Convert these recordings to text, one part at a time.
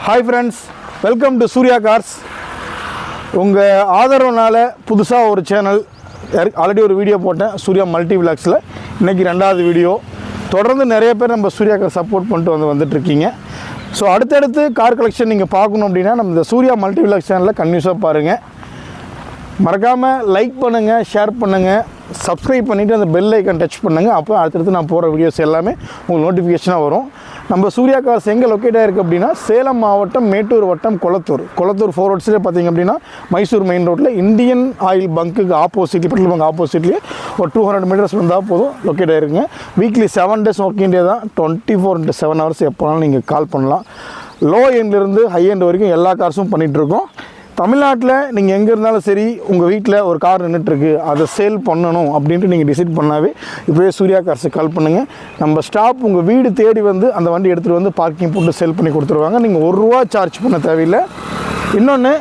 Hi friends, welcome to Surya Cars. உங்கள் ஆதரவுனால புதுசாக ஒரு சேனல் ஆல்ரெடி ஒரு வீடியோ போட்டேன் சூர்யா மல்டி விலாக்ஸில். இன்றைக்கி ரெண்டாவது வீடியோ. தொடர்ந்து நிறைய பேர் நம்ம சூர்யா கார் சப்போர்ட் பண்ணிட்டு வந்துட்டுருக்கீங்க. ஸோ அடுத்தடுத்து கார் கலெக்ஷன் நீங்கள் பார்க்கணும் அப்படின்னா நம்ம இந்த சூர்யா மல்டி விலாக்ஸ் சேனலில் கன்யூஸாக பாருங்கள். மறக்காமல் லைக் பண்ணுங்கள், ஷேர் பண்ணுங்கள், சப்ஸ்கிரைப் பண்ணிவிட்டு அந்த பெல் ஐக்கன் டச் பண்ணுங்கள். அப்போ அடுத்தடுத்து நான் போகிற வீடியோஸ் எல்லாமே உங்களுக்கு நோட்டிஃபிகேஷனாக வரும். நம்ம சூர்யா கார்ஸ் எங்கே லொக்கேட் ஆகிருக்கு அப்படின்னா சேலம் மாவட்டம் மேட்டூர் வட்டம் கொளத்தூர் 4 ரோட்ஸ்லேயே பார்த்திங்க அப்படின்னா மைசூர் மெயின் ரோட்டில் இந்தியன் ஆயில் பங்க்குக்கு ஆப்போசிட்லி பெட்ரோல் பங்க் ஆப்போசிட்லேயே ஒரு 200 மீட்டர்ஸ் வந்தால் போதும் லொக்கேட் ஆகிருக்குங்க. வீக்லி 7 days ஒர்க்கிங் டே தான். 24/7 hours எப்போனாலும் நீங்கள் கால் பண்ணலாம். லோ எண்ட்லேருந்து ஹை எண்ட் வரைக்கும் எல்லா கார்ஸும் பண்ணிகிட்ருக்கோம். தமிழ்நாட்டில் நீங்கள் எங்கே இருந்தாலும் சரி உங்கள் வீட்டில் ஒரு கார் நின்றுட்டுருக்கு, அதை சேல் பண்ணணும் அப்படின்ட்டு நீங்கள் டிசைட் பண்ணாவே இப்போயே சூர்யா கார்ஸுக்கு கால் பண்ணுங்கள். நம்ம ஸ்டாப் உங்கள் வீடு தேடி வந்து அந்த வண்டி எடுத்துகிட்டு வந்து பார்க்கிங் போட்டு சேல் பண்ணி கொடுத்துருவாங்க. நீங்கள் ₹1 சார்ஜ் பண்ண தேவையில்லை. இன்னொன்று,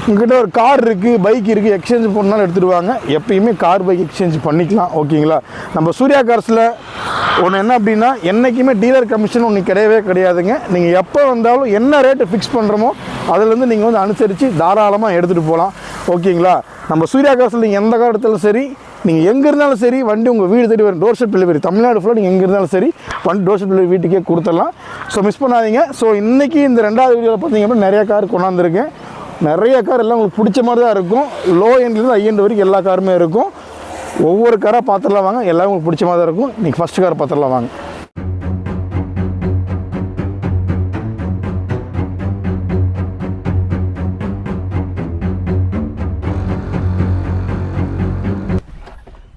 உங்கள்கிட்ட ஒரு கார் இருக்குது, பைக் இருக்குது, எக்ஸ்சேஞ்ச் பண்ணாலும் எடுத்துடுவாங்க. எப்பயுமே கார் பைக் எக்ஸ்சேஞ்ச் பண்ணிக்கலாம். ஓகேங்களா? நம்ம சூர்யா கார்ஸில் ஒன்று என்ன அப்படின்னா என்றைக்குமே டீலர் கமிஷன் ஒன்று கிடையவே கிடையாதுங்க. நீங்கள் எப்போ வந்தாலும் என்ன ரேட்டு ஃபிக்ஸ் பண்ணுறோமோ அதுலேருந்து நீங்கள் வந்து அனுசரித்து தாராளமாக எடுத்துகிட்டு போகலாம். ஓகேங்களா? நம்ம சூர்யா கார்ஸில் நீங்கள் எந்த கார் எடுத்தாலும் சரி, நீங்கள் எங்கே இருந்தாலும் சரி வண்டி உங்கள் வீடு தேடி வரும். டோர் ஸ்டெப் டெலிவரி தமிழ்நாடு ஃபுல்லாக நீங்கள் எங்கே இருந்தாலும் சரி வண்டி டோர் ஸ்டெப் டெலிவரி வீட்டுக்கே கொடுத்துடலாம். ஸோ மிஸ் பண்ணாதீங்க. ஸோ இன்றைக்கி இந்த ரெண்டாவது வீடியோவில் பார்த்தீங்க அப்படின்னா நிறைய கார் கொண்டாந்துருக்கேன். நிறைய கார் எல்லாம் உங்களுக்கு பிடிச்ச மாதிரி தான் இருக்கும். லோ எண்ட்லேருந்து ஹை எண்ட் வரைக்கும் எல்லா காருமே இருக்கும். ஒவ்வொரு காராக பார்த்துடலாம் வாங்க. எல்லாம் உங்களுக்கு பிடிச்ச மாதிரி தான் இருக்கும். இன்றைக்கி ஃபஸ்ட்டு கார் பார்த்துடலாம் வாங்க.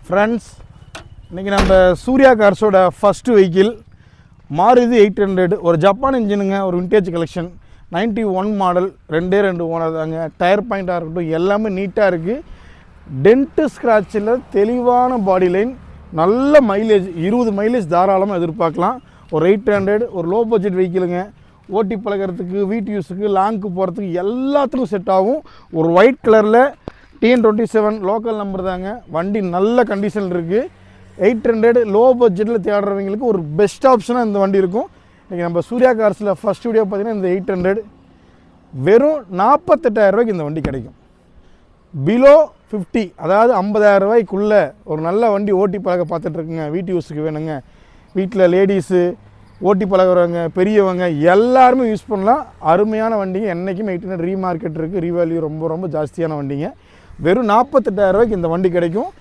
ஃப்ரெண்ட்ஸ், இன்றைக்கி நம்ம சூர்யா கார்ஸோட ஃபஸ்ட்டு வெஹிக்கிள் மாருதி 800. ஒரு ஜப்பான் இன்ஜினுங்க, ஒரு விண்டேஜ் கலெக்ஷன், 91 மாடல், 2 ஓனர் தாங்க. டயர் பாயிண்ட்டாக இருக்கட்டும் எல்லாமே நீட்டாக இருக்குது. டென்ட்டு ஸ்க்ராட்சில் தெளிவான பாடி லைன், நல்ல மைலேஜ், 20 மைலேஜ் தாராளமாக எதிர்பார்க்கலாம். ஒரு 800 ஒரு லோ பட்ஜெட் வெஹிக்கிளுங்க. ஓட்டி பழகிறதுக்கு, வீட்டு யூஸுக்கு, லாங்க்கு போகிறதுக்கு எல்லாத்துக்கும் செட் ஆகும். ஒரு ஒயிட் கலரில் TN27 லோக்கல் நம்பர் தாங்க. வண்டி நல்ல கண்டிஷனில் இருக்குது. 800 லோ பட்ஜெட்டில் தேடுறவங்களுக்கு ஒரு பெஸ்ட் ஆப்ஷனாக இந்த வண்டி இருக்கும். இன்றைக்கி நம்ம சூர்யா கார்ஸில் ஃபஸ்ட் வீடியோ பார்த்திங்கன்னா இந்த 800 வெறும் 48,000 ரூபாய்க்கு இந்த வண்டி கிடைக்கும். பிலோ 50, அதாவது 50,000 ரூபாய்க்குள்ளே ஒரு நல்ல வண்டி ஓட்டி பழக பார்த்துட்ருக்குங்க. வீட்டு யூஸுக்கு வேணுங்க. வீட்டில் லேடிஸு, ஓட்டி பழகிறவங்க, பெரியவங்க எல்லாருமே யூஸ் பண்ணலாம். அருமையான வண்டிங்க. என்றைக்குமே 800 ரீமார்க்கெட் இருக்குது. ரீவேல்யூ ரொம்ப ரொம்ப ஜாஸ்தியான வண்டிங்க. வெறும் 48,000 ரூபாய்க்கு இந்த வண்டி கிடைக்கும்.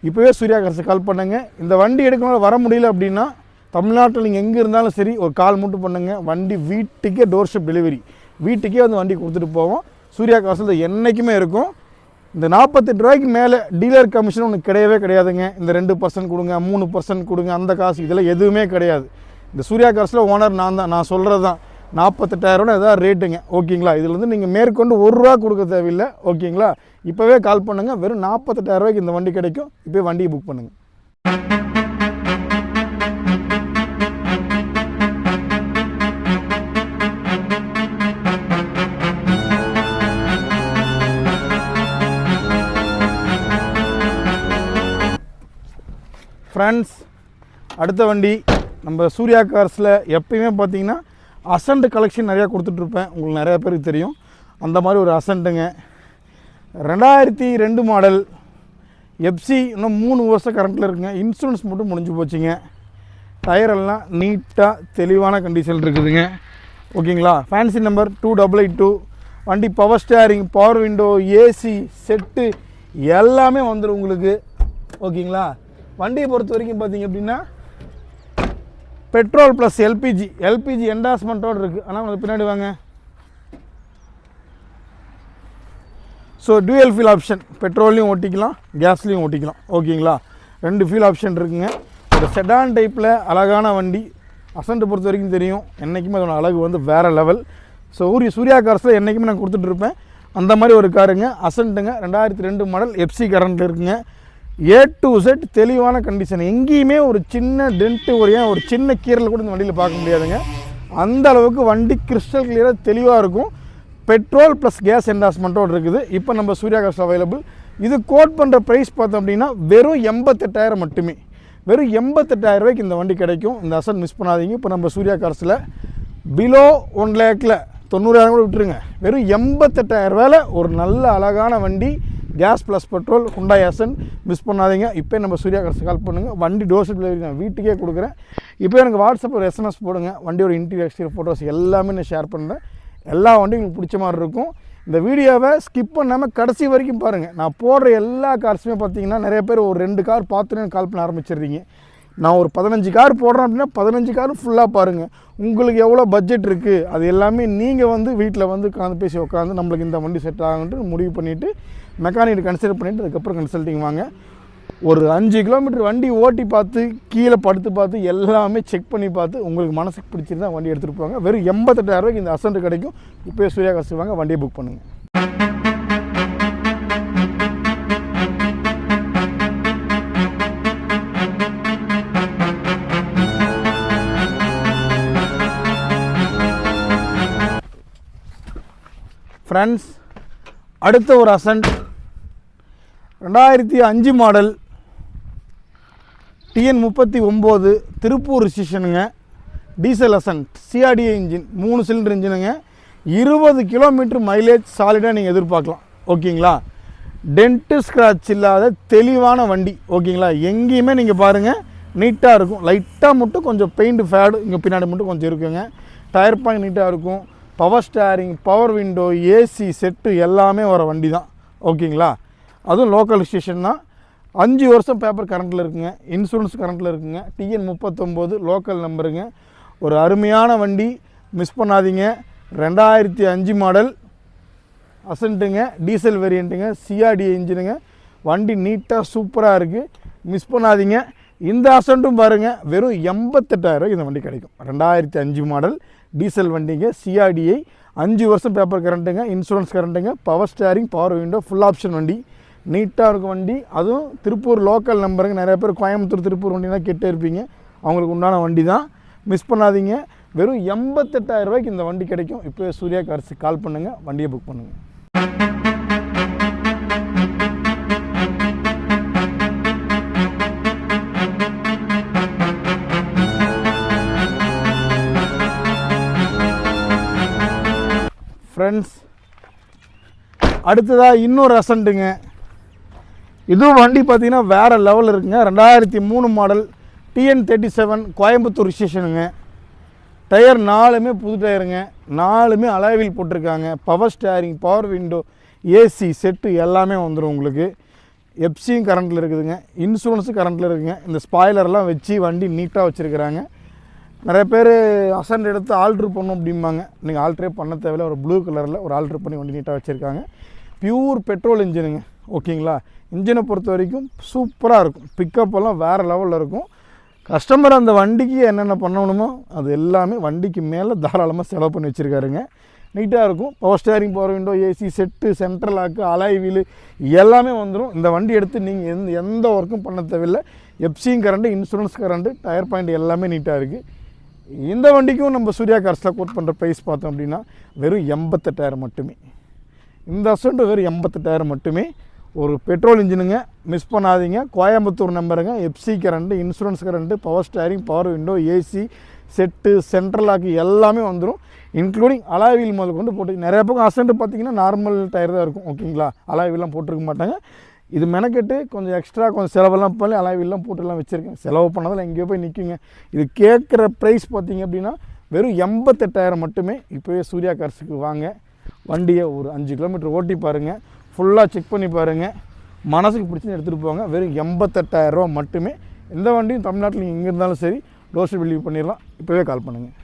இப்போவே சூர்யா கார்ஸுக்கு கால் பண்ணுங்கள். இந்த வண்டி எடுக்கணும் வர முடியல அப்படின்னா தமிழ்நாட்டில் நீங்கள் எங்கே இருந்தாலும் சரி ஒரு கால் மட்டும் பண்ணுங்கள். வண்டி வீட்டுக்கே டோர் ஸ்டெப் டெலிவரி, வீட்டுக்கே வந்து வண்டி கொடுத்துட்டு போவோம். சூர்யா கார்ஸில் என்றைக்குமே இருக்கும். இந்த 48 ரூபாய்க்கு மேலே டீலர் கமிஷன் ஒன்று கிடையவே கிடையாதுங்க. இந்த 2% கொடுங்க, 3% கொடுங்க, அந்த காசு இதெல்லாம் எதுவுமே கிடையாது. இந்த சூர்யா கார்ஸில் ஓனர் நான் தான். நான் சொல்கிறது தான் 48,000 எதாவது ரேட்டுங்க. ஓகேங்களா? இதில் வந்து நீங்கள் மேற்கொண்டு ₹1 கொடுக்க தேவையில்லை. ஓகேங்களா? இப்போவே கால் பண்ணுங்கள். வெறும் 48,000 ரூபாய்க்கு இந்த வண்டி கிடைக்கும். இப்போவே வண்டியை புக் பண்ணுங்கள். ஃப்ரெண்ட்ஸ், அடுத்த வண்டி நம்ம சூர்யா கார்ஸில் எப்பயுமே பார்த்தீங்கன்னா அசண்ட் கலெக்ஷன் நிறையா கொடுத்துட்ருப்பேன். உங்களுக்கு நிறையா பேருக்கு தெரியும். அந்த மாதிரி ஒரு அசண்ட்டுங்க. 2002 மாடல், எஃப்சி, இன்னும் 3 வருஷம் கரண்ட்டில் இருக்குங்க. இன்சூரன்ஸ் மட்டும் முடிஞ்சு போச்சுங்க. டயரெல்லாம் நீட்டாக தெளிவான கண்டிஷன் இருக்குதுங்க. ஓகேங்களா? Fancy number 2882. வண்டி power steering, power window, AC set எல்லாமே வந்துடும் உங்களுக்கு. ஓகேங்களா? வண்டியை பொறுத்த வரைக்கும் பார்த்திங்க அப்படின்னா பெட்ரோல் ப்ளஸ் எல்பிஜி என்டாஸ்மெண்ட்டோடு இருக்குது. ஆனால் உங்களுக்கு பின்னாடி வாங்க. ஸோ டூயல் ஃபியூல் ஆப்ஷன், பெட்ரோல்லையும் ஓட்டிக்கலாம், கேஸ்லேயும் ஓட்டிக்கலாம். ஓகேங்களா? 2 ஃபியூல் ஆப்ஷன் இருக்குங்க. ஒரு செடான் டைப்பில் அழகான வண்டி. அசண்ட்டை பொறுத்த வரைக்கும் தெரியும், என்றைக்குமே அதோட அழகு வந்து வேறு லெவல். ஸோ சூர்யா கார்ஸில் என்றைக்குமே நான் கொடுத்துட்ருப்பேன். அந்த மாதிரி ஒரு காருங்க, அசண்ட்டுங்க. 2002 மாடல், எஃப்சி கரண்ட்டில் இருக்குங்க. A to Z தெளிவான கண்டிஷன். எங்கேயுமே ஒரு சின்ன டென்ட்டு, ஒரு சின்ன கீரல் கூட இந்த வண்டியில் பார்க்க முடியாதுங்க. அந்த அளவுக்கு வண்டி கிறிஸ்டல் கிளியராக தெளிவாக இருக்கும். பெட்ரோல் ப்ளஸ் கேஸ் என்டாஸ்மெண்ட்டோடு இருக்குது. இப்போ நம்ம சூர்யா கார்ஸ் அவைலபிள். இது கோட் பண்ணுற ப்ரைஸ் பார்த்தோம் அப்படின்னா வெறும் 88,000 மட்டுமே. வெறும் 88,000 ரூபாய்க்கு இந்த வண்டி கிடைக்கும். இந்த அசன் மிஸ் பண்ணாதீங்க. இப்போ நம்ம சூர்யா கார்ஸில் பிலோ 1 லேக்கில் 90,000 கூட விட்டுருங்க. வெறும் 88,000 ஒரு நல்ல அழகான வண்டி. Gas plus petrol Hyundai Accent. Miss பண்ணாதீங்க. இப்போ நம்ம சூர்யா கார்ஸ் கால் பண்ணுங்கள். வண்டி டோர் டெலிவரி நான் வீட்டுக்கே கொடுக்குறேன். இப்போ எனக்கு வாட்ஸ்அப் ஒரு SMS போடுங்க. வண்டியோட இன்டீரியர் எக்ஸ்டீரியர் ஃபோட்டோஸ் எல்லாமே நான் ஷேர் பண்ணுறேன். எல்லா வண்டியும் உங்களுக்கு பிடிச்ச மாதிரி இருக்கும். இந்த வீடியோவை ஸ்கிப் பண்ணாமல் கடைசி வரைக்கும் பாருங்கள். நான் போடுற எல்லா கார்ஸுமே பார்த்தீங்கன்னா நிறைய பேர் ஒரு 2 கார் பார்த்துன்னு கால் பண்ண ஆரம்பிச்சிடுறீங்க. நான் ஒரு 15 கார் போடுறேன் அப்படின்னா 15 காரும் ஃபுல்லாக பாருங்கள். உங்களுக்கு எவ்வளோ பட்ஜெட் இருக்குது அது எல்லாமே நீங்கள் வீட்டில் உட்காந்து பேசி உட்காந்து நம்மளுக்கு இந்த வண்டி செட் ஆகுன்ட்டு முடிவு பண்ணிவிட்டு மெக்கானிக் கன்சிடர் பண்ணிவிட்டு அதுக்கப்புறம் கன்சல்ட்டிங் வாங்க. ஒரு 5 கிலோமீட்டர் வண்டி ஓட்டி பார்த்து கீழே படுத்து பார்த்து எல்லாமே செக் பண்ணி பார்த்து உங்களுக்கு மனசுக்கு பிடிச்சிருந்தா வண்டி எடுத்துகிட்டு போவாங்க. வெறும் 88,000 இந்த அசன்ட் கிடைக்கும். இப்போயே சூர்யா கார்ஸ் வாங்க, வண்டியை புக் பண்ணுங்கள். ஃப்ரெண்ட்ஸ், அடுத்த ஒரு அசன்ட் 2005 மாடல் TN39 திருப்பூர் ரிஜிஸ்ட்ரேஷனுங்க. Diesel Accent CRDA engine, 3 cylinder இன்ஜினுங்க. 20 கிலோமீட்டர் மைலேஜ் சாலிடாக நீங்கள் எதிர்பார்க்கலாம். ஓகேங்களா? டென்ட்டு ஸ்க்ராட்ச் இல்லாத தெளிவான வண்டி. ஓகேங்களா? எங்கேயுமே நீங்கள் பாருங்கள் நீட்டாக இருக்கும். லைட்டாக மட்டும் கொஞ்சம் பெயிண்ட் ஃபேடு இங்கே பின்னாடி மட்டும் கொஞ்சம் இருக்குங்க. டயர் பாயிண்ட் நீட்டாக இருக்கும். Power steering, power window, AC set எல்லாமே வர வண்டி தான். ஓகேங்களா? அதுவும் லோக்கல் ஸ்டேஷன் தான். 5 வருஷம் பேப்பர் கரண்ட்டில் இருக்குங்க. இன்சூரன்ஸ் கரண்ட்டில் இருக்குங்க. TN39 local நம்பருங்க. ஒரு அருமையான வண்டி, மிஸ் பண்ணாதீங்க. 2005 மாடல் அசன்ட்டுங்க. டீசல் வேரியண்ட்டுங்க. CRDA இன்ஜினுங்க. வண்டி நீட்டாக சூப்பராக இருக்குது. மிஸ் பண்ணாதீங்க. இந்த அசன்ட்டும் பாருங்கள், வெறும் 88,000 இந்த வண்டி கிடைக்கும். 2005 மாடல் டீசல் வண்டிங்க. CRDA, 5 வருஷம் பேப்பர் கரண்ட்டுங்க. இன்சூரன்ஸ் கரண்ட்டுங்க. Power steering, power window, full option வண்டி. நீட்டாக இருக்கும் வண்டி. அதுவும் திருப்பூர் லோக்கல் நம்பருங்க. நிறைய பேர் கோயம்புத்தூர் திருப்பூர் வண்டினா கேட்டே இருப்பீங்க. அவங்களுக்கு உண்டான வண்டி தான். மிஸ் பண்ணாதீங்க. வெறும் 88,000 இந்த வண்டி கிடைக்கும். இப்போ சூர்யா கார்ஸுக்கு கால் பண்ணுங்கள், வண்டியை புக் பண்ணுங்கள். ஃப்ரெண்ட்ஸ், அடுத்ததாக இன்னொரு அசன்ட்டுங்க. இதுவும் வண்டி பார்த்தீங்கன்னா வேறு லெவலில் இருக்குங்க. 2003 மாடல் TN37 கோயம்புத்தூர் ரிஜிஸ்ட்ரேஷனுங்க. டயர் 4மே புது டயருங்க. 4மே அலாய் வீல் போட்டிருக்காங்க. Power steering, power window, AC set எல்லாமே வந்துடும் உங்களுக்கு. எஃப்சியும் கரண்ட்டில் இருக்குதுங்க. இன்சூரன்ஸும் கரண்ட்டில் இருக்குதுங்க. இந்த ஸ்பாய்லர்லாம் வச்சு வண்டி நீட்டாக வச்சுருக்கிறாங்க. நிறைய பேர் அசன்ட் எடுத்து ஆல்ட்ரு பண்ணணும் அப்படிம்பாங்க. நீங்கள் ஆல்ட்ரே பண்ண தேவையில்ல. ஒரு ப்ளூ கலரில் ஒரு ஆல்ட்ரு பண்ணி வண்டி நீட்டாக வச்சுருக்காங்க. பியூர் பெட்ரோல் இன்ஜினுங்க. ஓகேங்களா? இன்ஜினை பொறுத்த வரைக்கும் சூப்பராக இருக்கும். பிக்கப்பெல்லாம் வேறு லெவலில் இருக்கும். கஸ்டமர் அந்த வண்டிக்கு என்னென்ன பண்ணணுமோ அது எல்லாமே வண்டிக்கு மேலே தாராளமாக செலவு பண்ணி வச்சுருக்காருங்க. நீட்டாக இருக்கும். Power steering, power window, AC set, central lock, alloy wheel எல்லாமே வந்துடும். இந்த வண்டி எடுத்து நீங்கள் எந்த ஒர்க்கும் பண்ண தேவையில்லை. எஃப்சியும் current, insurance current, tyre point எல்லாமே நீட்டாக இருக்குது. இந்த வண்டிக்கும் நம்ம சூர்யா கார்ஸில் கோட் பண்ணுற ப்ரைஸ் பார்த்தோம் அப்படின்னா வெறும் 88,000 மட்டுமே. இந்த அசன்ட்டு வெறும் 88,000 மட்டுமே. ஒரு பெட்ரோல் இன்ஜினுங்க. மிஸ் பண்ணாதீங்க. கோயம்புத்தூர் நம்பருங்க. FC current, insurance current, power steering, power window, AC set, central lock எல்லாமே வந்துடும். இன்க்ளூடிங் அலாய் வீல் முதல் கொண்டு போட்டு. நிறைய பக்கம் அசன்ட்டு பார்த்தீங்கன்னா நார்மல் டயர் தான் இருக்கும். ஓகேங்களா? அலாய் வீல்லாம் போட்டிருக்க மாட்டாங்க. இது மெனக்கெட்டு கொஞ்சம் எக்ஸ்ட்ரா கொஞ்சம் செலவெல்லாம் பண்ணி அலாய் வீல்லாம் போட்டுலாம் வச்சுருக்கேன். செலவு பண்ணதில் எங்கேயோ போய் நிற்குங்க. இது கேட்குற ப்ரைஸ் பார்த்திங்க அப்படின்னா வெறும் 88,000 மட்டுமே. இப்போவே சூர்யா கார்ஸுக்கு வாங்க, வண்டியை ஒரு 5 கிலோமீட்டர் ஓட்டி பாருங்கள், ஃபுல்லாக செக் பண்ணி பாருங்கள், மனசுக்கு பிடிச்சின்னு எடுத்துகிட்டு போங்க. வெறும் 88,000 மட்டுமே. எந்த வண்டியும் தமிழ்நாட்டில் நீங்கள் எங்கே இருந்தாலும் சரி டோர் டெலிவரி பண்ணிடலாம். இப்போவே கால் பண்ணுங்கள்.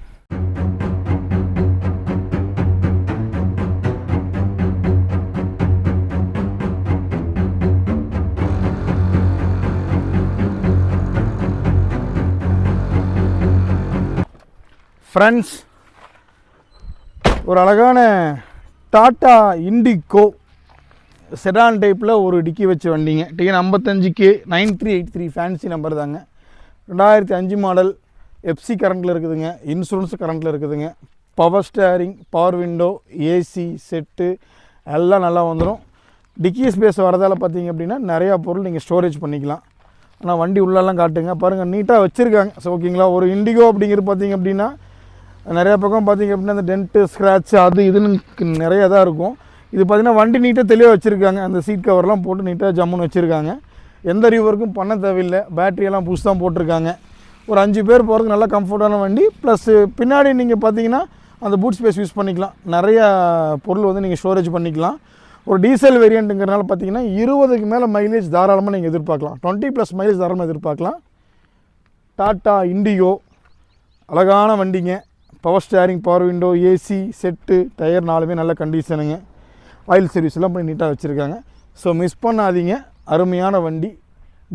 ஃப்ரெண்ட்ஸ், ஒரு அழகான டாட்டா இண்டிகோ செடான் டைப்பில் ஒரு டிக்கி வச்ச வண்டிங்க. TN55K 9383 ஃபேன்சி நம்பர் தாங்க. 2005 மாடல். எஃப்சி கரண்ட்டில் இருக்குதுங்க. இன்சூரன்ஸ் கரண்ட்டில் இருக்குதுங்க. Power steering, power window, AC set எல்லாம் நல்லா வந்துடும். டிக்கி ஸ்பேஸ் வரதால் பார்த்தீங்க அப்படின்னா நிறையா பொருள் நீங்கள் ஸ்டோரேஜ் பண்ணிக்கலாம். ஆனால் வண்டி உள்ளெல்லாம் காட்டுங்க பாருங்கள், நீட்டாக வச்சுருக்காங்க. ஸோ ஓகேங்களா? ஒரு இண்டிகோ அப்படிங்கிறது பார்த்தீங்க அப்படின்னா நிறையா பக்கம் பார்த்திங்க அப்படின்னா அந்த டென்ட்டு ஸ்க்ராட்ச் அது இதுன்னு நிறையா தான் இருக்கும். இது பார்த்திங்கன்னா வண்டி நீட்டாக தெளிவாக வச்சுருக்காங்க. அந்த சீட் கவர்லாம் போட்டு நீட்டாக ஜம்முன்னு வச்சுருக்காங்க. எந்த ரிவர்க்கும் பண்ண தேவையில்லை. பேட்டரியெல்லாம் புதுசு தான் போட்டிருக்காங்க. ஒரு 5 பேர் போகிறதுக்கு நல்லா கம்ஃபர்டான வண்டி. ப்ளஸ் பின்னாடி நீங்கள் பார்த்தீங்கன்னா அந்த பூட் ஸ்பேஸ் யூஸ் பண்ணிக்கலாம். நிறையா பொருள் வந்து நீங்கள் ஸ்டோரேஜ் பண்ணிக்கலாம். ஒரு டீசல் வேரியண்ட்டுங்கிறனால பார்த்தீங்கன்னா 20க்கு மேலே மைலேஜ் தாராளமாக நீங்கள் எதிர்பார்க்கலாம். 20+ மைலேஜ் தாராளமாக எதிர்பார்க்கலாம். டாட்டா இண்டிகோ அழகான வண்டிங்க. Power steering, power window, AC set, tyre 4மே நல்ல கண்டிஷனுங்க. ஆயில் சர்வீஸ் எல்லாம் பண்ணி நீட்டாக வச்சுருக்காங்க. ஸோ மிஸ் பண்ணாதீங்க. அருமையான வண்டி,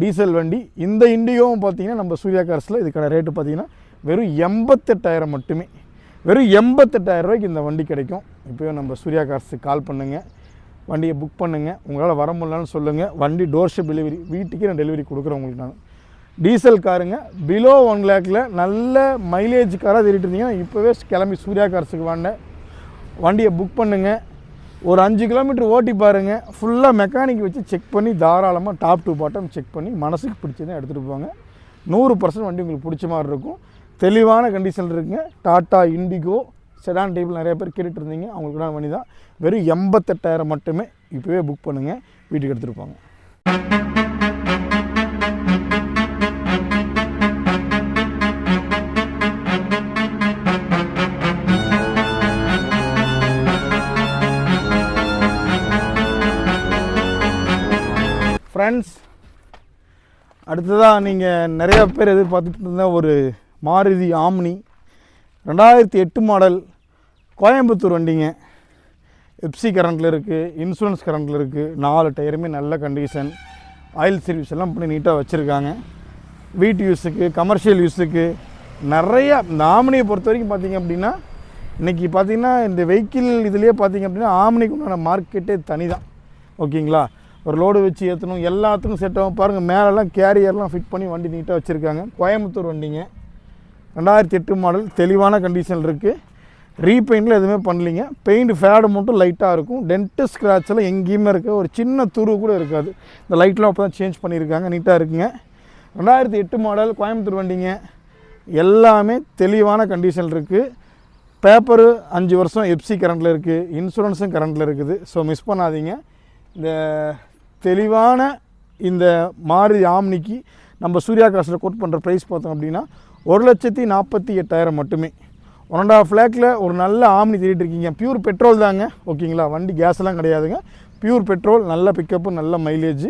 டீசல் வண்டி. இந்த இண்டியோவும் பார்த்தீங்கன்னா நம்ம சூர்யா கார்ஸில் இதுக்கான ரேட்டு பார்த்தீங்கன்னா வெறும் 88,000 மட்டுமே. வெறும் 88,000 ரூபாய்க்கு இந்த வண்டி கிடைக்கும். இப்போயும் நம்ம சூர்யா கார்ஸுக்கு கால் பண்ணுங்கள், வண்டியை புக் பண்ணுங்கள். உங்களால் வர முடியலன்னு சொல்லுங்கள். வண்டி டோர் ஸ்டெப் டெலிவரி, வீட்டுக்கே நான் டெலிவரி கொடுக்குறேன் உங்களுக்கு. நான் டீசல் காருங்க, பிலோ 1 lakhல நல்ல மைலேஜ் காராக தேடிட்டு இருந்தீங்கன்னா இப்போவே கிளம்பி சூர்யா கார்ஸுக்கு வாங்க, வண்டியை புக் பண்ணுங்கள். ஒரு 5 கிலோமீட்டர் ஓட்டி பாருங்கள். ஃபுல்லாக மெக்கானிக் வச்சு செக் பண்ணி தாராளமாக டாப் டு பாட்டம் செக் பண்ணி மனசுக்கு பிடிச்சதான் எடுத்துகிட்டு போங்க. 100% வண்டி உங்களுக்கு பிடிச்ச மாதிரி இருக்கும். தெளிவான கண்டிஷன் இருக்குங்க. டாட்டா இண்டிகோ செடான் டைப்பில் நிறைய பேர் கேட்டுட்டு இருந்தீங்க. அவங்களுக்குலாம் வண்டி தான். வெறும் 88,000 மட்டுமே. இப்போவே புக் பண்ணுங்கள், வீட்டுக்கு எடுத்துகிட்டு போங்க. ஃப்ரெண்ட்ஸ், அடுத்ததாக நீங்கள் நிறையா பேர் எதிர்பார்த்துட்டு இருந்த ஒரு மாருதி ஆம்னி 2008 மாடல் கோயம்புத்தூர் வண்டிங்க. எப்சி கரண்ட்டில் இருக்குது, இன்சூரன்ஸ் கரண்ட்டில் இருக்குது. 4 டயருமே நல்ல கண்டிஷன். ஆயில் சர்வீஸ் எல்லாம் பண்ணி நீட்டாக வச்சுருக்காங்க. வீட்டு யூஸுக்கு, கமர்ஷியல் யூஸுக்கு நிறையா. இந்த ஆம்னியை பொறுத்த வரைக்கும் பார்த்திங்க அப்படின்னா இன்றைக்கி பார்த்திங்கன்னா இந்த வெஹிக்கிள் இதுலேயே பார்த்திங்க அப்படின்னா ஆம்னிக்கு உண்டான மார்க்கெட்டே தனி தான். ஓகேங்களா? ஒரு லோடு வச்சு ஏற்றணும், எல்லாத்துக்கும் செட் ஆகும். பாருங்கள், மேலெல்லாம் கேரியர்லாம் ஃபிட் பண்ணி வண்டி நீட்டாக வச்சுருக்காங்க. கோயம்புத்தூர் வண்டிங்க, 2008 மாடல், தெளிவான கண்டிஷன் இருக்குது. ரீபெயிண்டில் எதுவுமே பண்ணலிங்க. பெயிண்ட் ஃபேடு மட்டும் லைட்டாக இருக்கும். டென்ட்டு ஸ்க்ராட்செல்லாம் எங்கேயுமே இருக்குது. ஒரு சின்ன துரு கூட இருக்காது. இந்த லைட்லாம் அப்போ தான் சேஞ்ச் பண்ணியிருக்காங்க. நீட்டாக இருக்குங்க. 2008 மாடல் கோயம்புத்தூர் வண்டிங்க. எல்லாமே தெளிவான கண்டிஷன் இருக்குது. பேப்பரு 5 வருஷம் எப்சி கரண்ட்டில் இருக்குது. இன்சூரன்ஸும் கரண்ட்டில் இருக்குது. ஸோ மிஸ் பண்ணாதீங்க. இந்த தெளிவான இந்த மாருதி ஆம்னிக்கு நம்ம சூர்யா கார்ஸில் கோட் பண்ணுற ப்ரைஸ் பார்த்தோம் அப்படின்னா 1,48,000 மட்டுமே. 1.5 lakhல ஒரு நல்ல ஆம்னி தேடிட்டு இருக்கீங்க. பியூர் பெட்ரோல் தாங்க. ஓகேங்களா? வண்டி கேஸ்லாம் கிடையாதுங்க. பியூர் பெட்ரோல், நல்ல பிக்கப்பு, நல்ல மைலேஜ்,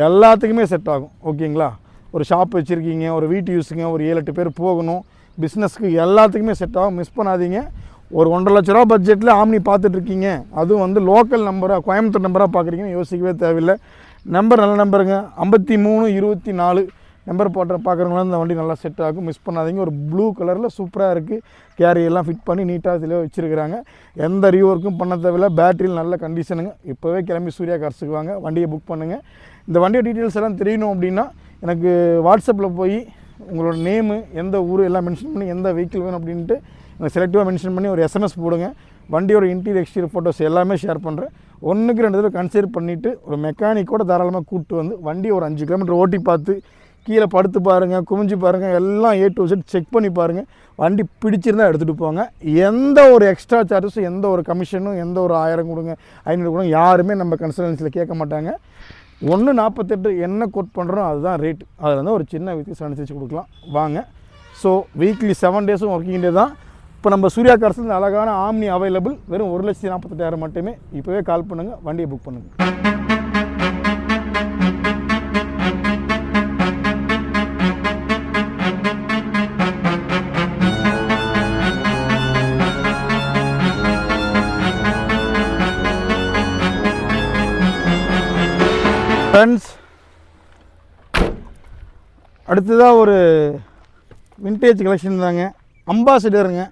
எல்லாத்துக்குமே செட் ஆகும். ஓகேங்களா? ஒரு ஷாப் வச்சுருக்கீங்க, ஒரு வீட்டு யூஸுங்க, ஒரு 7-8 பேர் போகணும், பிஸ்னஸ்க்கு எல்லாத்துக்குமே செட் ஆகும். மிஸ் பண்ணாதீங்க. ஒரு 1.5 லட்ச ரூபா பட்ஜெட்டில் ஆம்னி பார்த்துட்ருக்கீங்க. அதுவும் வந்து லோக்கல் நம்பராக, கோயம்புத்தூர் நம்பராக பார்க்குறீங்கன்னு யோசிக்கவே தேவையில்லை. நம்பர் நல்ல நம்பருங்க. 5324 நம்பர் பார்க்குறவங்களாம் இந்த வண்டி நல்லா செட் ஆகும். மிஸ் பண்ணாதீங்க. ஒரு ப்ளூ கலரில் சூப்பராக இருக்குது. கேரியெல்லாம் ஃபிட் பண்ணி நீட்டாக இதில் வச்சுருக்கிறாங்க. எந்த ரீவொர்க்கும் பண்ண தேவையில்லை. பேட்டரியில் நல்ல கண்டிஷனுங்க. இப்போவே கிளம்பி சூர்யா கார்ஸுக்கு வாங்க, வண்டியை புக் பண்ணுங்கள். இந்த வண்டியோட டீட்டெயில்ஸ் எல்லாம் தெரியணும் அப்படின்னா எனக்கு வாட்ஸ்அப்பில் போய் உங்களோட நேமு, எந்த ஊர் எல்லாம் மென்ஷன் பண்ணி எந்த வெஹிக்கிள் வேணும் அப்படின்ட்டு எனக்கு செலக்டிவாக மென்ஷன் பண்ணி ஒரு SMS போடுங்க. வண்டியோட இன்டீரியர் எக்ஸ்டீரியர் ஃபோட்டோஸ் எல்லாமே ஷேர் பண்ணுறேன். 1க்கு 2 தடவை கன்சிடர் பண்ணிவிட்டு ஒரு மெக்கானிக்கோட தாராளமாக கூப்பிட்டு வந்து வண்டியை ஒரு 5 கிலோமீட்டர் ஓட்டி பார்த்து கீழே படுத்து பாருங்கள், குமிஞ்சு பாருங்கள், எல்லாம் A to Z செக் பண்ணி பாருங்கள். வண்டி பிடிச்சிருந்தால் எடுத்துகிட்டு போங்க. எந்த ஒரு எக்ஸ்ட்ரா சார்ஜஸும், எந்த ஒரு கமிஷனும், எந்த ஒரு 1000 கொடுங்க 500 கொடுங்க யாருமே நம்ம கன்சல்டன்சியில் கேட்க மாட்டாங்க. 1.48 என்ன கோட் பண்ணுறோம் அதுதான் ரேட்டு. அதில் வந்து ஒரு சின்ன வித்தியாசம் அனுசரித்து கொடுக்கலாம். வாங்க. ஸோ வீக்லி 7 டேஸும் ஒர்க்கிங் டே தான். இப்போ நம்ம சூர்யா கார்ஸில் இந்த அழகான ஆம்னி அவைலபிள். வெறும் 1,48,000 மட்டுமே. இப்போவே கால் பண்ணுங்கள், வண்டியை புக் பண்ணுங்கள். ஃப்ரெண்ட்ஸ், அடுத்ததாக ஒரு வின்டேஜ் கலெக்ஷன் தாங்க. அம்பாசிடருங்க.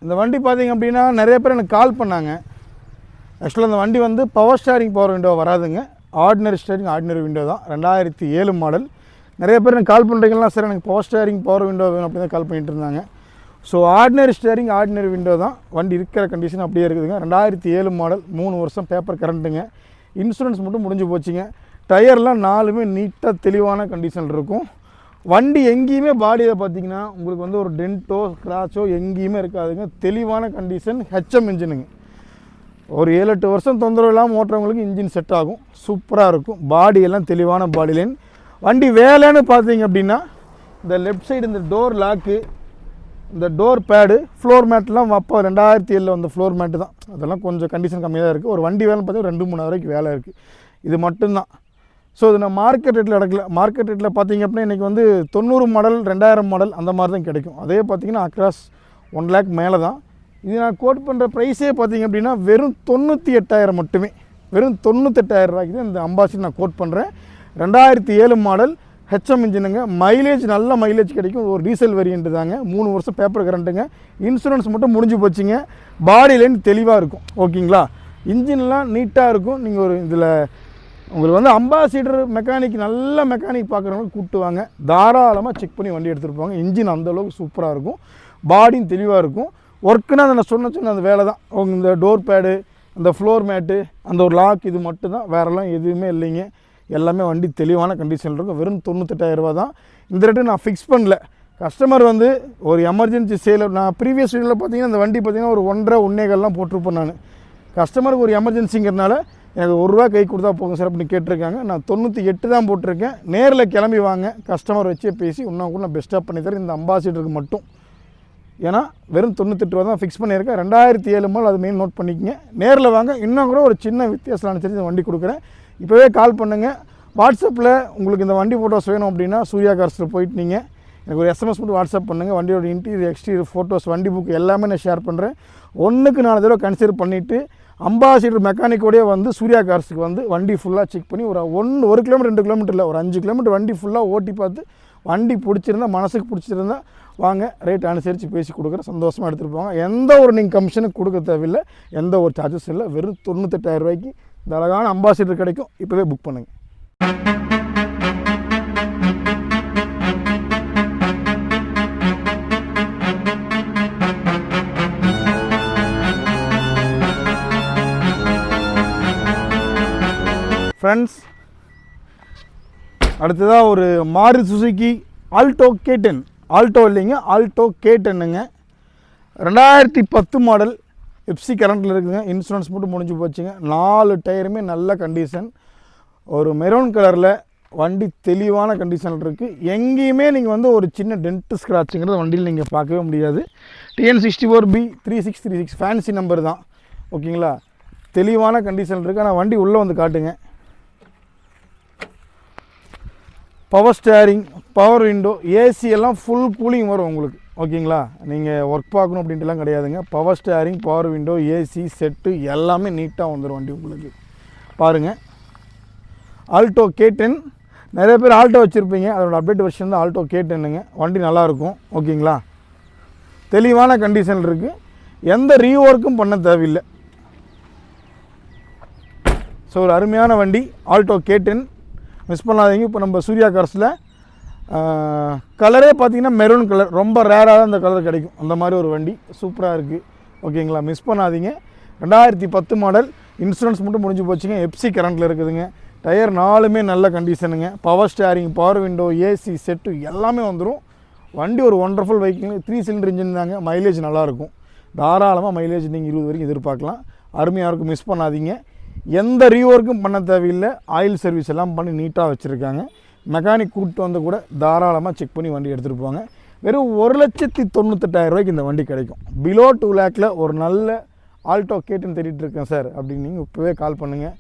இந்த வண்டி பார்த்திங்க அப்படின்னா நிறைய பேர் எனக்கு கால் பண்ணாங்க. ஆக்சுவலாக இந்த வண்டி வந்து பவர் ஸ்டேரிங், பவர் விண்டோ வராதுங்க. ஆர்டினரி ஸ்டேரிங், ஆர்டினரி விண்டோ தான். 2007 மாடல். நிறைய பேர் எனக்கு கால் பண்ணுறீங்களா, சார் எனக்கு பவர் ஸ்டேரிங், பவர் விண்டோ வேணும் அப்படி தான் கால் பண்ணிகிட்டு இருந்தாங்க. So ordinary steering, ordinary window தான். வண்டி இருக்கிற கண்டிஷன் அப்படியே இருக்குதுங்க. 2007 மாடல், 3 வருஷம் பேப்பர் கரண்ட்டுங்க. இன்சூரன்ஸ் மட்டும் முடிஞ்சு போச்சுங்க. டயர்லாம் 4மே நீட்டாக தெளிவான கண்டிஷன் இருக்கும். வண்டி எங்கேயுமே பாடியில் பார்த்தீங்கன்னா உங்களுக்கு வந்து ஒரு டென்ட்டோ ஸ்க்ராச்சோ எங்கேயுமே இருக்காதுங்க. தெளிவான கண்டிஷன் ஹெச்எம் இன்ஜினுங்க. ஒரு 7-8 வருஷம் தொந்தரவு இல்லாமல் ஓட்டுறவங்களுக்கு இன்ஜின் செட் ஆகும், சூப்பராக இருக்கும். பாடியெல்லாம் தெளிவான பாடி லைன். வண்டி வேலைன்னு பார்த்தீங்க அப்படின்னா இந்த லெஃப்ட் சைடு இந்த டோர் லாக்கு, இந்த டோர் பேடு, ஃப்ளோர் மேட்லாம் அப்போ 2007 வந்த ஃப்ளோர் மேட்டு தான். அதெல்லாம் கொஞ்சம் கண்டிஷன் கம்மியாக தான் இருக்குது. ஒரு வண்டி வேலைன்னு பார்த்தீங்கன்னா 2-3 வரைக்கும் வேலை இருக்குது. இது மட்டும்தான். ஸோ இது நான் மார்க்கெட் ரேட்டில் நடக்கல. மார்க்கெட் ரேட்டில் பார்த்தீங்க அப்படின்னா இன்றைக்கி வந்து 90 மாடல் 2000 மாடல் அந்த மாதிரி தான் கிடைக்கும். அதே பார்த்தீங்கன்னா அக்ராஸ் 1 lakh மேலே தான். இது நான் கோட் பண்ணுற ப்ரைஸே பார்த்தீங்க அப்படின்னா வெறும் 98,000 மட்டுமே. வெறும் 98,000 ரூபாய்க்கு தான் இந்த அம்பாசிடர் நான் கோட் பண்ணுறேன். 2007 மாடல் ஹெச்எம் இன்ஜினுங்க. மைலேஜ் நல்ல மைலேஜ் கிடைக்கும். ஒரு டீசல் வேரியண்ட்டு தாங்க. 3 வருஷம் பேப்பர் கரண்ட்டுங்க. இன்சூரன்ஸ் மட்டும் முடிஞ்சு போச்சுங்க. பாடி லைன் தெளிவாக இருக்கும். ஓகேங்களா? இன்ஜின்லாம் நீட்டாக இருக்கும். நீங்கள் ஒரு இதில் உங்களுக்கு வந்து அம்பாசிடர் மெக்கானிக், நல்ல மெக்கானிக் பார்க்குறவங்க கூப்பிட்டுவாங்க. தாராளமாக செக் பண்ணி வண்டி எடுத்துருப்பாங்க. இன்ஜின் அந்தளவுக்கு சூப்பராக இருக்கும். பாடியும் தெளிவாக இருக்கும். ஒர்க்குன்னா அதை நான் சொன்ன அந்த வேலை தான். இந்த டோர் பேடு, அந்த ஃப்ளோர் மேட்டு, அந்த ஒரு லாக், இது மட்டும் தான். வேறெல்லாம் எதுவுமே இல்லைங்க. எல்லாமே வண்டி தெளிவான கண்டிஷனில் இருக்கும். வெறும் 98,000 ரூபா தான். இந்த ரேட்டு நான் ஃபிக்ஸ் பண்ணல. கஸ்டமர் வந்து ஒரு எமர்ஜென்சி சேல், நான் ப்ரீவியஸ் வீடியோவில் பார்த்தீங்கன்னா இந்த வண்டி பார்த்தீங்கன்னா ஒரு 1.5 போட்டிருப்பேன் நான். கஸ்டமருக்கு ஒரு எமர்ஜென்சிங்கிறனால எனக்கு ₹1 கை கொடுத்தா போதும் சார் அப்படின்னு கேட்டிருக்காங்க. நான் 98 தான் போட்டிருக்கேன். நேரில் கிளம்பி வாங்க, கஸ்டமர் வச்சே பேசி இன்னும் கூட நான் பெஸ்ட்டாக பண்ணித்தரேன் இந்த அம்பாசிடருக்கு மட்டும். ஏன்னா வெறும் 98 ரூபா தான் ஃபிக்ஸ் பண்ணியிருக்கேன். 2007 மாடல், அது மெயின் நோட் பண்ணிக்கங்க. நேரில் வாங்க, இன்னும் கூட ஒரு சின்ன வித்தியாசம் அனுசரித்து இந்த வண்டி கொடுக்குறேன். இப்போவே கால் பண்ணுங்கள். வாட்ஸ்அப்பில் உங்களுக்கு இந்த வண்டி ஃபோட்டோஸ் வேணும் அப்படின்னா சூர்யா கார்ஸில் போயிட்டு நீங்கள் எனக்கு ஒரு எஸ்எம்எஸ் மட்டும் வாட்ஸ்அப் பண்ணுங்கள். வண்டியோட இன்டீரியர் எக்ஸ்டீரியர் ஃபோட்டோஸ், வண்டி புக் எல்லாமே நான் ஷேர் பண்ணுறேன். 1க்கு 4 தடவை கன்சிடர் பண்ணிவிட்டு அம்பாசிடர் மெக்கானிக்கோடய வந்து சூர்யா கார்ஸுக்கு வந்து வண்டி ஃபுல்லாக செக் பண்ணி ஒரு 1 கிலோமீட்டர் 2 கிலோமீட்டர் இல்லை, ஒரு 5 கிலோமீட்டர் வண்டி ஃபுல்லாக ஓட்டி பார்த்து வண்டி பிடிச்சிருந்தா, மனசுக்கு பிடிச்சிருந்தா வாங்க, ரேட் அனுசரித்து பேசி கொடுக்குற, சந்தோஷமாக எடுத்துகிட்டு போவாங்க. எந்த ஒரு நீங்கள் கமிஷனுக்கு கொடுக்க தேவையில்லை, எந்த ஒரு சார்ஜஸ் இல்லை. வெறும் 98,000 ரூபாய்க்கு இந்த அழகான அம்பாசிடர் கிடைக்கும். இப்போவே புக் பண்ணுங்கள். ஃப்ரெண்ட்ஸ், அடுத்ததாக ஒரு Maruti Suzuki Alto K10. Alto இல்லைங்க, ஆல்டோ K10ங்க. 2010 மாடல், எஃப்சி கரண்ட்டில் இருக்குதுங்க. இன்சூரன்ஸ் மட்டும் முடிஞ்சு போச்சுங்க. 4 டயருமே நல்ல கண்டிஷன். ஒரு மெரூன் கலரில் வண்டி தெளிவான கண்டிஷனில் இருக்குது. எங்கேயுமே நீங்கள் வந்து ஒரு சின்ன டென்ட் ஸ்க்ராட்சுங்கிறது வண்டியில் நீங்கள் பார்க்கவே முடியாது. TN64B 3636 ஃபேன்சி நம்பர் தான். ஓகேங்களா? தெளிவான கண்டிஷனில் இருக்குது. ஆனால் வண்டி உள்ளே வந்து காட்டுங்க. Power steering, power window, AC எல்லாம் ஃபுல் கூலிங் வரும் உங்களுக்கு. ஓகேங்களா? நீங்கள் ஒர்க் பார்க்கணும் அப்படின்ட்டுலாம் கிடையாதுங்க. Power steering, power window, AC set எல்லாமே நீட்டாக வந்துடும் வண்டி உங்களுக்கு. பாருங்கள், ஆல்டோ K10. நிறைய பேர் ஆல்டோ வச்சுருப்பீங்க. அதோட அப்டேட் வெர்ஷன் தான் ஆல்டோ K10ங்க. வண்டி நல்லாயிருக்கும். ஓகேங்களா? தெளிவான கண்டிஷனில் இருக்குது. எந்த ரீஒர்க்கும் பண்ண தேவையில்லை. ஸோ ஒரு அருமையான வண்டி ஆல்டோ K10, மிஸ் பண்ணாதீங்க. இப்போ நம்ம சூர்யா கார்ஸில் கலரே பார்த்தீங்கன்னா மெரூன் கலர், ரொம்ப ரேராக தான் அந்த கலர் கிடைக்கும். அந்த மாதிரி ஒரு வண்டி சூப்பராக இருக்குது. ஓகேங்களா? மிஸ் பண்ணாதீங்க. 2010 மாடல், இன்சூரன்ஸ் மட்டும் முடிஞ்சு போச்சுங்க. எஃப்சி கரண்ட்டில் இருக்குதுங்க. டயர் 4மே நல்ல கண்டிஷனுங்க. Power steering, power window, AC set எல்லாமே வந்துடும். வண்டி ஒரு ஒண்டர்ஃபுல் வெஹிக்கிள். 3 சிலிண்டர் இன்ஜின் தாங்க. மைலேஜ் நல்லாயிருக்கும். தாராளமாக மைலேஜ் நீங்கள் 20 வரைக்கும் எதிர்பார்க்கலாம். அருமையாக இருக்கும். மிஸ் பண்ணாதீங்க. எந்த ரீஒர்க்கும் பண்ண தேவையில்லை. ஆயில் சர்வீஸ் எல்லாம் பண்ணி நீட்டாக வச்சுருக்காங்க. மெக்கானிக் கூப்பிட்டு வந்து கூட தாராளமாக செக் பண்ணி வண்டி எடுத்துகிட்டு போவாங்க. வெறும் 1,98,000 ரூபாய்க்கு இந்த வண்டி கிடைக்கும். பிலோ 2 lakhல ஒரு நல்ல ஆல்டோ K10 தேடிட்டு இருக்கேன் சார் அப்படின்னு நீங்கள் இப்போவே கால் பண்ணுங்கள்.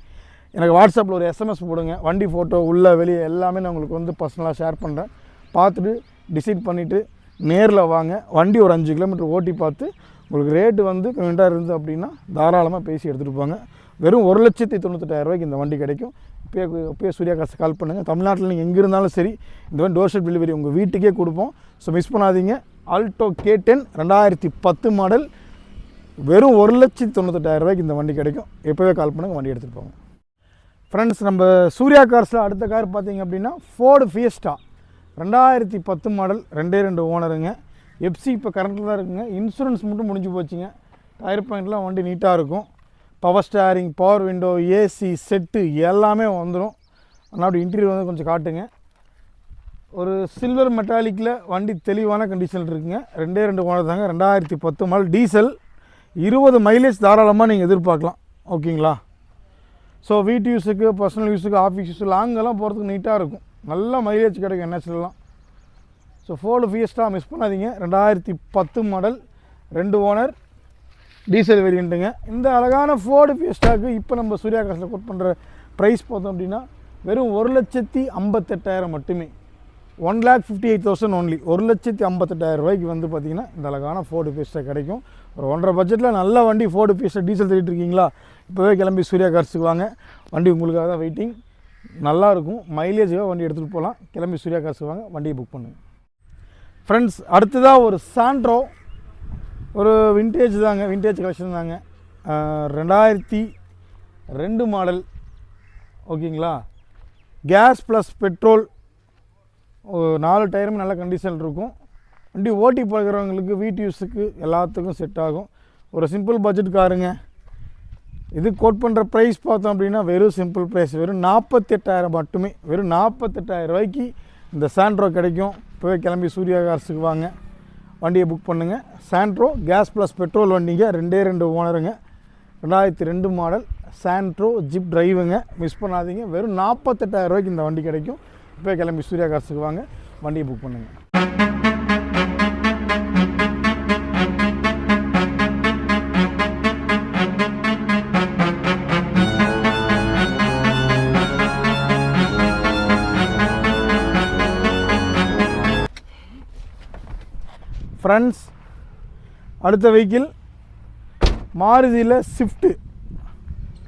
எனக்கு வாட்ஸ்அப்பில் ஒரு எஸ்எம்எஸ் போடுங்க. வண்டி ஃபோட்டோ உள்ளே வெளியே எல்லாமே நான் உங்களுக்கு வந்து பர்சனலாக ஷேர் பண்ணுறேன். பார்த்துட்டு டிசைட் பண்ணிவிட்டு நேரில் வாங்க. வண்டி ஒரு 5 கிலோமீட்டர் ஓட்டி பார்த்து உங்களுக்கு ரேட்டு வந்து கம்மியாக இருந்தது அப்படின்னா தாராளமாக பேசி எடுத்துகிட்டு போங்க. வெறும் 1,98,000 ரூபாய்க்கு இந்த வண்டி கிடைக்கும். இப்போயே சூர்யா காசு கால் பண்ணுங்கள். தமிழ்நாட்டில் நீங்கள் எங்கே இருந்தாலும் சரி, இந்த மாதிரி டோர் ஸ்டெப் டெலிவரி உங்கள் வீட்டுக்கே கொடுப்போம். ஸோ மிஸ் பண்ணாதீங்க. ஆல்டோ K10 2010 மாடல், வெறும் 1,98,000 ரூபாய்க்கு இந்த வண்டி கிடைக்கும். எப்போவே கால் பண்ணுங்கள், வண்டி எடுத்துகிட்டு போங்க. ஃப்ரெண்ட்ஸ், நம்ம சூர்யா கார்ஸில் அடுத்த கார் பார்த்தீங்க அப்படின்னா ஃபோர்டு ஃபியஸ்டா 2010 மாடல், 2 ஓனருங்க. எஃப்சி இப்போ கரண்ட்டில் தான் இருக்குங்க. இன்சூரன்ஸ் மட்டும் முடிஞ்சு போச்சுங்க. டயர் பாயிண்ட்லாம் வண்டி நீட்டாக இருக்கும். Power steering, power window, AC set எல்லாமே வந்துடும். ஆனால் அப்படி இன்டீரியர் வந்து கொஞ்சம் காட்டுங்க. ஒரு சில்வர் மெட்டாலிக்கில் வண்டி தெளிவான கண்டிஷன் இருக்குங்க. 2 ஓனர் தாங்க. 2010 மாடல் டீசல், 20 மைலேஜ் தாராளமாக நீங்கள் எதிர்பார்க்கலாம். ஓகேங்களா? ஸோ வீட்டு யூஸுக்கு, பர்சனல் யூஸுக்கு, ஆஃபீஸ் யூஸு, லாங்கெல்லாம் போகிறதுக்கு நீட்டாக இருக்கும். நல்ல மைலேஜ் கிடைக்கும் என்எஸ்லாம். ஸோ ஃபோர்டு ஃபியஸ்டா மிஸ் பண்ணாதீங்க. 2010 மாடல், 2 ஓனர், டீசல் வேரியண்ட்டுங்க. இந்த அழகான ஃபோர்டு ஃபியஸ்டாக்கு இப்போ நம்ம சூர்யா காசில் கோட் பண்ணுற ப்ரைஸ் பார்த்தோம் அப்படின்னா வெறும் 1,58,000 மட்டுமே. 1,58,000 ஒன்லி. 1,58,000 ரூபாய்க்கு வந்து பார்த்திங்கன்னா இந்த அழகான ஃபோர்டு ஃபியஸ்டா கிடைக்கும். ஒரு 1.5 பட்ஜெட்டில் நல்ல வண்டி ஃபோர்டு ஃபியஸ்டா டீசல் தேடிட்டு இருக்கீங்களா? இப்போவே கிளம்பி சூர்யா கார்ஸுக்கு வாங்க. வண்டி உங்களுக்காக தான் வெயிட்டிங். நல்லாயிருக்கும், மைலேஜாக வண்டி எடுத்துகிட்டு போகலாம். கிளம்பி சூர்யா கார்ஸுக்கு வாங்க, வண்டியை புக் பண்ணுங்கள். ஃப்ரெண்ட்ஸ், அடுத்ததாக ஒரு சாண்ட்ரோ, ஒரு விண்டேஜ் தாங்க, விண்டேஜ் கலெக்ஷன் தாங்க. 2002 மாடல். ஓகேங்களா? கேஸ் ப்ளஸ் பெட்ரோல், 4 டயருமே நல்ல கண்டிஷன் இருக்கும். வண்டி ஓட்டி பழகிறவங்களுக்கு, வீட்டு யூஸுக்கு எல்லாத்துக்கும் செட் ஆகும். ஒரு சிம்பிள் பட்ஜெட் காருங்க. இது கோட் பண்ணுற ப்ரைஸ் பார்த்தோம் அப்படின்னா வெறும் சிம்பிள் ப்ரைஸ், வெறும் 48,000 மட்டுமே. வெறும் 48,000 ரூபாய்க்கு இந்த சாண்ட்ரோ கிடைக்கும். இப்போவே கிளம்பி சூர்யா கார்ஸுக்கு வாங்க, வண்டியை புக் பண்ணுங்கள். சாண்ட்ரோ கேஸ் ப்ளஸ் பெட்ரோல் வண்டிங்க, 2 ஓனருங்க. 2002 மாடல் சாண்ட்ரோ ஜிப் டிரைவுங்க. மிஸ் பண்ணாதீங்க. வெறும் 48,000 ரூபாய்க்கு இந்த வண்டி கிடைக்கும். இப்போ கிளம்பி சூர்யா கார்ஸுக்கு வாங்க, வண்டியை புக் பண்ணுங்கள். ஃப்ரெண்ட்ஸ், அடுத்த வெஹிக்கிள் மாருதியில் ஸ்விஃப்ட்டு,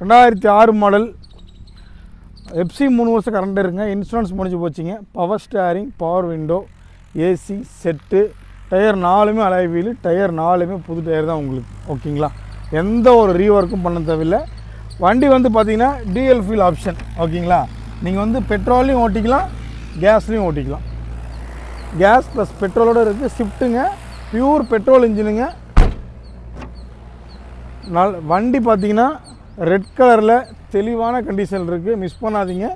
2006 மாடல். எஃப்சி 3 வருஷம் கரண்ட் இருக்குங்க. இன்சூரன்ஸ் முடிஞ்சு போச்சுங்க. Power steering, power window, AC set, tyre 4மே அலாய் வீலு, டயர் 4மே புது டயர் தான் உங்களுக்கு. ஓகேங்களா? எந்த ஒரு ரீஒர்க்கும் பண்ண தேவையில்லை. வண்டி வந்து பார்த்திங்கன்னா டிஎல் ஃபியூல் ஆப்ஷன். ஓகேங்களா? நீங்கள் வந்து பெட்ரோலையும் ஓட்டிக்கலாம், கேஸ்லையும் ஓட்டிக்கலாம். கேஸ் ப்ளஸ் பெட்ரோலோடு இருக்குது. ஸ்விஃப்ட்டுங்க, பியூர் பெட்ரோல் இன்ஜினுங்க. வண்டி பார்த்திங்கன்னா ரெட் கலரில் தெளிவான கண்டிஷன் இருக்குது. மிஸ் பண்ணாதீங்க.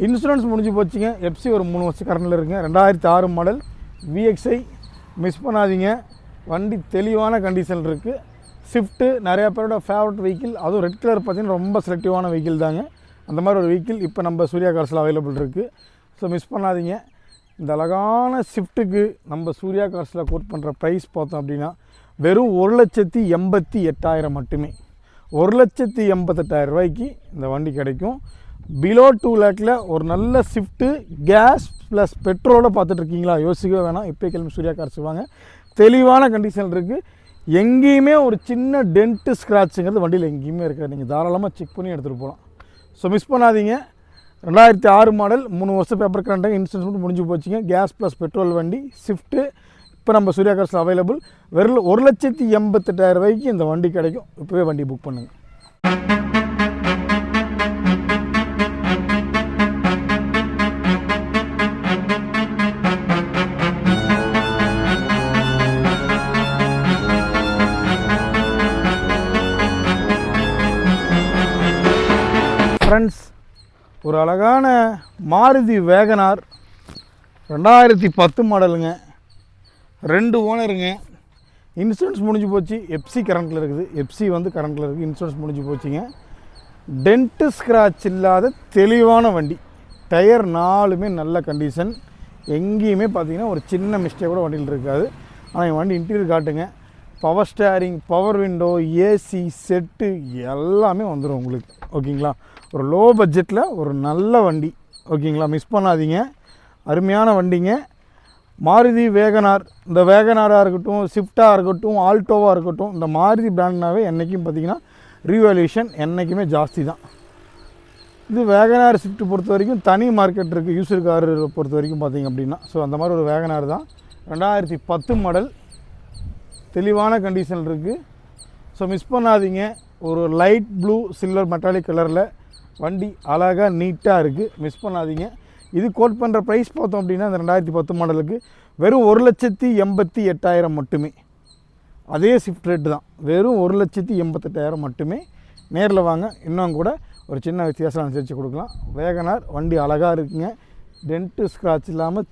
இன்சூரன்ஸ் முடிஞ்சு போச்சுங்க. எஃப்சி ஒரு 3 வருஷம் கரண்டில் இருக்குங்க. 2006 மாடல் விஎக்ஸ்ஐ. மிஸ் பண்ணாதீங்க. வண்டி தெளிவான கண்டிஷன் இருக்குது. ஸ்விஃப்ட்டு நிறையா பேரோட ஃபேவரட் வெஹிக்கிள். அதுவும் ரெட் கலர் பார்த்திங்கன்னா ரொம்ப செலக்டிவான வெஹிக்கிள் தாங்க. அந்த மாதிரி ஒரு வெஹிக்கிள் இப்போ நம்ம சூர்யா கார்ஸில் அவைலபிள் இருக்குது. ஸோ மிஸ் பண்ணாதீங்க. இந்த அழகான ஸ்விஃப்ட்டுக்கு நம்ம சூர்யா கார்ஸில் கோட் பண்ணுற ப்ரைஸ் பார்த்தோம் அப்படின்னா வெறும் 1,88,000 மட்டுமே. 1,88,000 ரூபாய்க்கு இந்த வண்டி கிடைக்கும். பிலோ 2 லேக்கில் ஒரு நல்ல ஸ்விஃப்ட்டு கேஸ் ப்ளஸ் பெட்ரோலை பார்த்துட்ருக்கீங்களா? யோசிக்கவே வேணாம். இப்போ கிளம்பி சூர்யா கார்ஸுக்கு வாங்க. தெளிவான கண்டிஷன் இருக்குது. எங்கேயுமே ஒரு சின்ன டென்ட்டு ஸ்க்ராட்சுங்கிறது வண்டியில் எங்கேயுமே இருக்காது. நீங்கள் தாராளமாக செக் பண்ணி எடுத்துகிட்டு போகலாம். ஸோ மிஸ் பண்ணாதீங்க. 2006 மாடல், 3 வருஷம் பேப்பர் கரண்ட்டாக, இன்சூரன்ஸ் மட்டும் முடிஞ்சு போச்சுங்க. கேஸ் ப்ளஸ் பெட்ரோல் வண்டி ஸ்விஃப்ட்டு இப்போ நம்ம சூர்யா கார்ஸில் அவைலபிள். வெறும் 1,88,000 ரூபாய்க்கு இந்த வண்டி கிடைக்கும். இப்போவே வண்டி புக் பண்ணுங்கள். ஃப்ரெண்ட்ஸ், ஒரு அழகான மாருதி வேகனார், 2010 மாடலுங்க. 2 ஓனருங்க. இன்சூரன்ஸ் முடிஞ்சு போச்சு. எஃப்சி கரண்ட்டில் இருக்குது. எஃப்சி வந்து கரண்ட்டில் இருக்குது. இன்சூரன்ஸ் முடிஞ்சு போச்சுங்க. டென்ட்டு ஸ்க்ராட்ச் இல்லாத தெளிவான வண்டி. டயர் 4மே நல்ல கண்டிஷன். எங்கேயுமே பார்த்தீங்கன்னா ஒரு சின்ன மிஸ்டேக் கூட வண்டியில் இருக்காது. ஆனால் என் வண்டி இன்டீரியர் காட்டுங்க. Power steering, power window, AC set எல்லாமே வந்துடும் உங்களுக்கு. ஓகேங்களா? ஒரு லோ பட்ஜெட்டில் ஒரு நல்ல வண்டி. ஓகேங்களா? மிஸ் பண்ணாதீங்க. அருமையான வண்டிங்க. மாருதி வேகனார். இந்த வேகனாராக இருக்கட்டும், ஸ்விஃப்டாக இருக்கட்டும், ஆல்டோவாக இருக்கட்டும், இந்த மாருதி பிராண்ட்னாவே என்றைக்கும் பார்த்திங்கன்னா ரீவேல்யூஷன் என்றைக்குமே ஜாஸ்தி தான். இது வேகனார் ஸ்விஃப்ட் பொறுத்த வரைக்கும் தனி மார்க்கெட் இருக்குது. யூசர் கார் பொறுத்த வரைக்கும் பார்த்திங்க அப்படின்னா. ஸோ அந்த மாதிரி ஒரு வேகனார் தான். 2010 மாடல், தெளிவான கண்டிஷன் இருக்குது. ஸோ மிஸ் பண்ணாதீங்க. ஒரு லைட் ப்ளூ சில்வர் மெட்டாலிக் கலரில் வண்டி அழகாக நீட்டாக இருக்குது. மிஸ் பண்ணாதீங்க. இது கோட் பண்ணுற ப்ரைஸ் பார்த்தோம் அப்படின்னா இந்த 2010 மாடலுக்கு வெறும் 1,88,000 மட்டுமே. அதே ஸ்விஃப்ட் ரேட்டு தான். வெறும் 1,88,000 மட்டுமே. நேரில் வாங்க, இன்னும் கூட ஒரு சின்ன வித்தியாசம் அனுசரித்து கொடுக்கலாம். வேகனார் வண்டி அழகாக இருக்குங்க. டென்ட்டு ஸ்க்ராட்ச் இல்லாமல்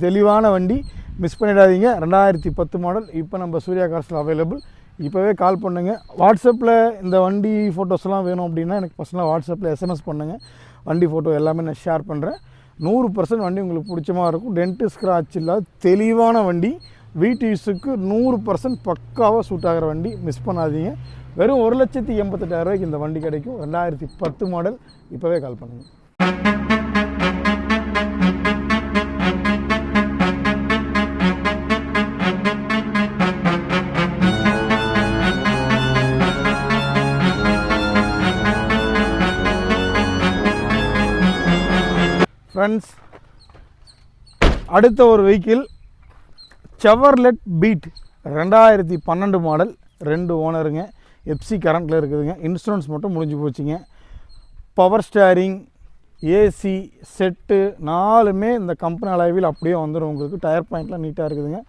தெளிவான வண்டி. மிஸ் பண்ணிடாதீங்க. 2010 மாடல். இப்போ நம்ம சூர்யா கார்ஸில் அவைலபிள். இப்போவே கால் பண்ணுங்கள். வாட்ஸ்அப்பில் இந்த வண்டி ஃபோட்டோஸ்லாம் வேணும் அப்படின்னா எனக்கு பர்சனலாக வாட்ஸ்அப்பில் SMS பண்ணுங்கள். வண்டி ஃபோட்டோ எல்லாமே நான் ஷேர் பண்ணுறேன். 100% வண்டி உங்களுக்கு பிடிச்ச மாதிரி இருக்கும். டென்ட்டு ஸ்க்ராட்ச் இல்லாத தெளிவான வண்டி. வீட்டு யூஸுக்கு 100% பக்காவாக சூட் ஆகிற வண்டி. மிஸ் பண்ணாதீங்க. வெறும் 1,88,000 ரூபாய்க்கு இந்த வண்டி கிடைக்கும். 2010 மாடல். இப்போவே கால் பண்ணுங்கள். ஃப்ரெண்ட்ஸ், அடுத்த ஒரு வெஹிக்கிள் செவர்லெட் பீட் 2012 மாடல். 2 ஓனருங்க. எஃப்சி கரண்ட்டில் இருக்குதுங்க. இன்சூரன்ஸ் மட்டும் முடிஞ்சு போச்சுங்க. பவர் ஸ்டேரிங், ஏசி செட்டு 4மே இந்த கம்பெனி அளவில் அப்படியே வந்துடும் உங்களுக்கு. டயர் பாயிண்ட்லாம் நீட்டாக இருக்குதுங்க.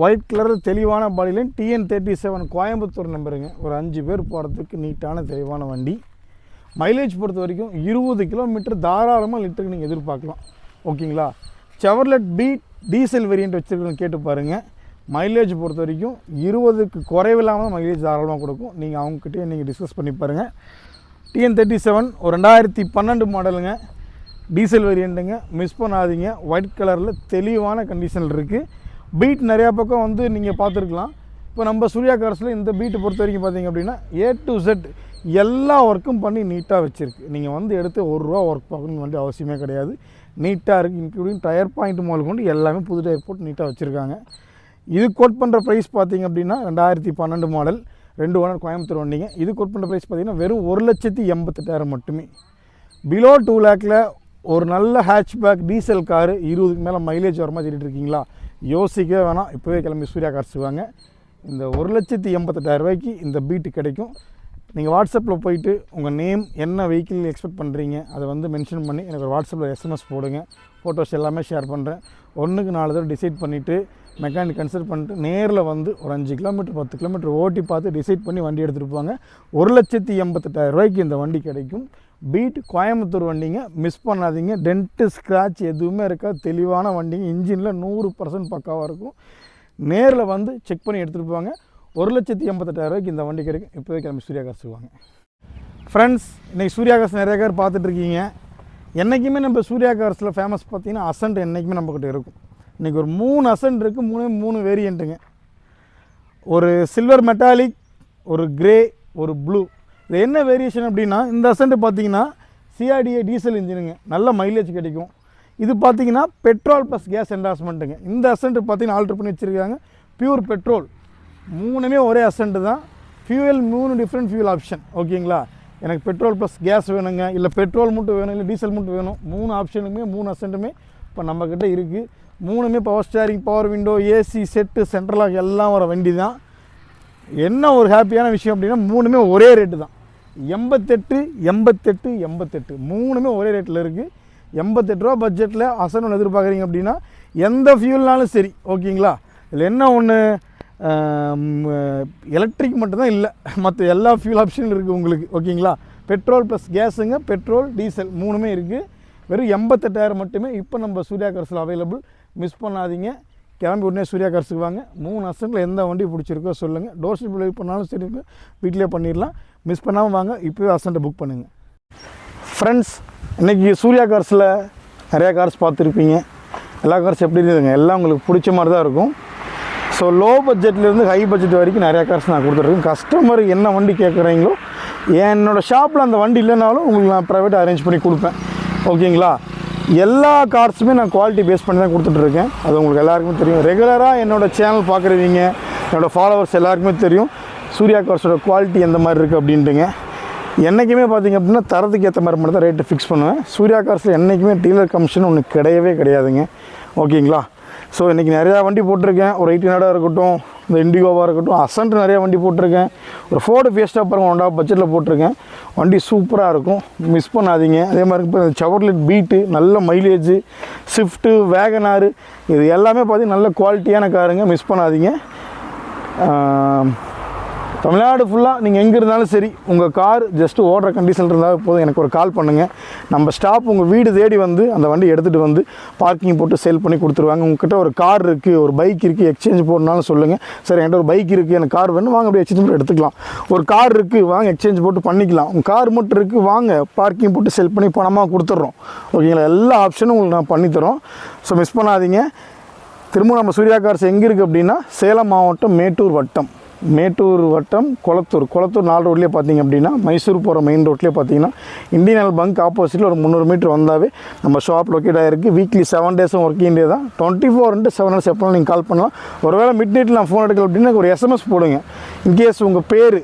ஒயிட் கலர் தெளிவான பாடியிலையும் TN37 கோயம்புத்தூர் நம்பருங்க. ஒரு 5 பேர் போகிறதுக்கு நீட்டான தெளிவான வண்டி. மைலேஜ் பொறுத்த வரைக்கும் 20 கிலோமீட்டர் தாராளமாக லிட்டருக்கு நீங்கள் எதிர்பார்க்கலாம். ஓகேங்களா? செவர்லெட் பீட் டீசல் வேரியண்ட் வச்சுருக்கணும், கேட்டு பாருங்கள். மைலேஜ் பொறுத்த வரைக்கும் 20க்கு குறைவில்லாமல் மைலேஜ் தாராளமாக கொடுக்கும். நீங்கள் அவங்ககிட்டயே நீங்கள் டிஸ்கஸ் பண்ணி பாருங்கள். TN37 ஒரு 2012 மாடலுங்க. டீசல் வேரியண்ட்டுங்க. மிஸ் பண்ணாதீங்க. ஒயிட் கலரில் தெளிவான கண்டிஷனில் இருக்குது. பீட் நிறையா பக்கம் வந்து நீங்கள் பார்த்துருக்கலாம். இப்போ நம்ம சூர்யா கார்ஸில் இந்த பீட்டை பொறுத்த வரைக்கும் பார்த்தீங்க அப்படின்னா A to Z எல்லா ஒர்க்கும் பண்ணி நீட்டாக வச்சுருக்கு. நீங்கள் வந்து எடுத்து ₹1 ஒர்க் பார்க்கணுன்னு வண்டி அவசியமே கிடையாது. நீட்டாக இருக்குது. இன்க்ளூடிங் டயர் பாயிண்ட் முதல் கொண்டு எல்லாமே புது டயர் போட்டு நீட்டாக வச்சுருக்காங்க. இது கோட் பண்ணுற ப்ரைஸ் பார்த்திங்க அப்படின்னா 2012 மாடல். 2 ஓனர் கோயம்புத்தூர் வண்டிங்க. இது கோட் பண்ணுற ப்ரைஸ் பார்த்திங்கன்னா வெறும் 1,88,000 மட்டுமே. பிலோ 2 லேக்கில் ஒரு நல்ல ஹேட்ச்பேக் டீசல் காரு 20க்கு மேலே மைலேஜ் வர மாதிரி இருக்கீங்களா? யோசிக்கவே வேணாம். இப்போவே கிளம்பி சூர்யா கார்ஸ் வாங்க. இந்த 1,88,000 ரூபாய்க்கு இந்த பீட்டு கிடைக்கும். நீங்கள் வாட்ஸ்அப்பில் போயிட்டு உங்கள் நேம், என்ன வெஹிக்கிள் எக்ஸ்பெக்ட் பண்ணுறீங்க அதை வந்து மென்ஷன் பண்ணி எனக்கு ஒரு வாட்ஸ்அப்பில் SMS போடுங்க. ஃபோட்டோஸ் எல்லாமே ஷேர் பண்ணுறேன். 1க்கு 4 தடவை டிசைட் பண்ணிவிட்டு மெக்கானிக் கன்சல்ட் பண்ணிட்டு நேரில் வந்து ஒரு 5 கிலோமீட்டர் 10 கிலோமீட்டர் ஓட்டி பார்த்து டிசைட் பண்ணி வண்டி எடுத்துகிட்டு போவாங்க. 1,88,000 ரூபாய்க்கு இந்த வண்டி கிடைக்கும். பீட் கோயம்புத்தூர் வண்டிங்க. மிஸ் பண்ணாதீங்க. டென்ட்டு ஸ்க்ராட்ச் எதுவுமே இருக்காது. தெளிவான வண்டிங்க. இன்ஜினில் 100% பக்காவாக இருக்கும். நேரில் வந்து செக் பண்ணி எடுத்துகிட்டு போவாங்க. 1,88,000 ரூபாய்க்கு இந்த வண்டி கிடைக்கும். இப்போவே கிளம்பி சூர்யா கார்ஸ் வாங்க. ஃப்ரெண்ட்ஸ், இன்றைக்கி சூர்யா கார்ஸ் நிறைய பேர் பார்த்துட்ருக்கீங்க. என்றைக்குமே நம்ம சூர்யா கார்ஸில் ஃபேமஸ் பார்த்தீங்கன்னா அசன்ட் என்றைக்குமே நம்மக்கிட்ட இருக்கும். இன்றைக்கி ஒரு 3 அசன்ட் இருக்குது. 3 வேரியண்ட்டுங்க. ஒரு சில்வர் மெட்டாலிக், ஒரு கிரே, ஒரு ப்ளூ. இது என்ன வேரியேஷன் அப்படின்னா, இந்த அசன்ட் பார்த்தீங்கன்னா CRDA டீசல் இன்ஜினுங்க. நல்ல மைலேஜ் கிடைக்கும். இது பார்த்தீங்கன்னா பெட்ரோல் ப்ளஸ் கேஸ் என்டார்ஸ்மெண்ட்டுங்க. இந்த அசன்ட் பார்த்தீங்கன்னா ஆல்ட்ரு பண்ணி வச்சுருக்காங்க. Pure petrol. 3மே ஒரே அசன்ட்டு தான். Fuel 3 different fuel option. ஓகேங்களா? எனக்கு பெட்ரோல் ப்ளஸ் கேஸ் வேணுங்க, இல்லை பெட்ரோல் மட்டும் வேணும், இல்லை டீசல் மட்டும் வேணும். 3 ஆப்ஷனுமே 3 அசன்ட்டுமே இப்போ நம்மக்கிட்ட இருக்குது. 3மே power steering, power window, AC set, சென்ட்ரலாக எல்லாம் வர வண்டி தான். என்ன ஒரு ஹாப்பியான விஷயம் அப்படின்னா 3மே ஒரே ரேட்டு தான். 88, 88, 88. 3மே ஒரே ரேட்டில் இருக்குது. 88 ரூபா பட்ஜெட்டில் அசன் ஒன்று எதிர்பார்க்குறீங்க அப்படின்னா எந்த ஃபியூல்னாலும் சரி. ஓகேங்களா? இதில் என்ன ஒன்று, எலக்ட்ரிக் மட்டும்தான் இல்லை, மற்ற எல்லா ஃபியூல் ஆப்ஷனும் இருக்குது உங்களுக்கு. ஓகேங்களா? பெட்ரோல் ப்ளஸ் கேஸுங்க, பெட்ரோல் டீசல் 3மே இருக்குது. வெறும் 88,000 மட்டுமே இப்போ நம்ம சூர்யா கார்ஸில் அவைலபிள். மிஸ் பண்ணாதீங்க. கிளம்பி உடனே சூர்யா கார்ஸுக்கு வாங்க. 3 அசன்ட்டில் எந்த வண்டி பிடிச்சிருக்கோ சொல்லுங்கள். டோர் ஸ்டெப் டெலிவரி பண்ணாலும் சரி, வீட்டிலே பண்ணிடலாம். மிஸ் பண்ணாமல் வாங்க. இப்போவே அசன்ட்டை புக் பண்ணுங்கள். ஃப்ரெண்ட்ஸ், இன்றைக்கி சூர்யா கார்ஸில் நிறையா கார்ஸ் பார்த்துருப்பீங்க. எல்லா கார்ஸ் எப்படி இருக்குதுங்க, எல்லாம் உங்களுக்கு பிடிச்ச மாதிரி தான் இருக்கும். ஸோ லோ பட்ஜெட்லேருந்து ஹை பட்ஜெட் வரைக்கும் நிறையா கார்ஸ் நான் கொடுத்துட்ருக்கேன். கஸ்டமருக்கு என்ன வண்டி கேட்குறீங்களோ, என்னோடய ஷாப்பில் அந்த வண்டி இல்லைனாலும் உங்களுக்கு நான் ப்ரைவேட்டாக அரேஞ்ச் பண்ணி கொடுப்பேன். ஓகேங்களா? எல்லா கார்ஸுமே நான் குவாலிட்டி பேஸ் பண்ணி தான் கொடுத்துட்ருக்கேன். அது உங்களுக்கு எல்லாருக்குமே தெரியும். ரெகுலராக என்னோடய சேனல் பார்க்குறவங்க, என்னோடய ஃபாலோவர்ஸ் எல்லாருக்குமே தெரியும் சூர்யா கார்ஸோட குவாலிட்டி எந்த மாதிரி இருக்குது அப்படின்ட்டுங்க. என்றைக்குமே பார்த்திங்க அப்படின்னா தரத்துக்கு ஏற்ற மாதிரி மட்டும் தான் ரேட்டு ஃபிக்ஸ் பண்ணுவேன். சூர்யா கார்ஸில் என்றைக்குமே டீலர் கமிஷன் ஒன்று கிடையவே கிடையாதுங்க. ஓகேங்களா? ஸோ இன்றைக்கி நிறையா வண்டி போட்டிருக்கேன். ஒரு 1800 இருக்கட்டும், இந்த இண்டிகோவாக இருக்கட்டும், அசன்ட் நிறையா வண்டி போட்டிருக்கேன். ஒரு ஃபோர்டு ஃபேஸ்ட்டாக பாருங்கள், 1.5 பட்ஜெட்டில் போட்டிருக்கேன். வண்டி சூப்பராக இருக்கும். மிஸ் பண்ணாதீங்க. அதே மாதிரி இப்போ செவர்லெட் பீட்டு நல்ல மைலேஜு, ஸ்விஃப்ட்டு, வேகனாரு, இது எல்லாமே பார்த்திங்கன்னா நல்ல குவாலிட்டியான காருங்க. மிஸ் பண்ணாதீங்க. தமிழ்நாடு ஃபுல்லாக நீங்கள் எங்கே இருந்தாலும் சரி, உங்கள் கார் ஜஸ்ட்டு ஓடுற கண்டிஷனில் இருந்தால் போதும், எனக்கு ஒரு கால் பண்ணுங்கள். நம்ம ஸ்டாஃப் உங்கள் வீடு தேடி வந்து அந்த வண்டி எடுத்துகிட்டு வந்து பார்க்கிங் போட்டு சேல் பண்ணி கொடுத்துருவாங்க. உங்கள்கிட்ட ஒரு கார் இருக்குது, ஒரு பைக் இருக்குது, எக்ஸ்சேஞ்ச் போடணும்னாலும் சொல்லுங்கள். சரி, என்கிட்ட ஒரு பைக் இருக்குது, எனக்கு கார் வேணும், வாங்க அப்படியே எக்ஸ்சேஞ்ச் போட்டு எடுத்துக்கலாம். ஒரு கார் இருக்குது, வாங்க எக்ஸ்சேஞ்ச் போட்டு பண்ணிக்கலாம். உங்கள் கார் மட்டும் இருக்குது, வாங்க பார்க்கிங் போட்டு சேல் பண்ணி பணமாக கொடுத்துட்றோம். ஓகேங்களா? எல்லா ஆப்ஷனும் உங்களுக்கு நான் பண்ணித்தரோம். ஸோ மிஸ் பண்ணாதீங்க. திரும்ப நம்ம சூர்யா கார்ஸ் எங்கே இருக்குது அப்படின்னா, சேலம் மாவட்டம் மேட்டூர் வட்டம் கொளத்தூர் 4 ரோட்லேயே பார்த்தீங்க அப்படின்னா, மைசூர் போகிற மெயின் ரோட்லேயே பார்த்தீங்கன்னா, இந்தியன் ஆயில் பங்க் ஆப்போசிட்டில் ஒரு 300 மீட்டர் வந்தாவே நம்ம ஷாப் லொக்கேட் ஆகிருக்கு. வீக்லி 7 டேஸும் ஒர்க்கிங் டே தான். 24/7 ஹவர்ஸ் எப்போனாலும் நீங்கள் கால் பண்ணலாம். ஒருவேளை மிட் நைட்டில் நான் ஃபோன் எடுக்கல அப்படின்னா ஒரு SMS போடுங்க. இன்கேஸ் உங்கள் பேர்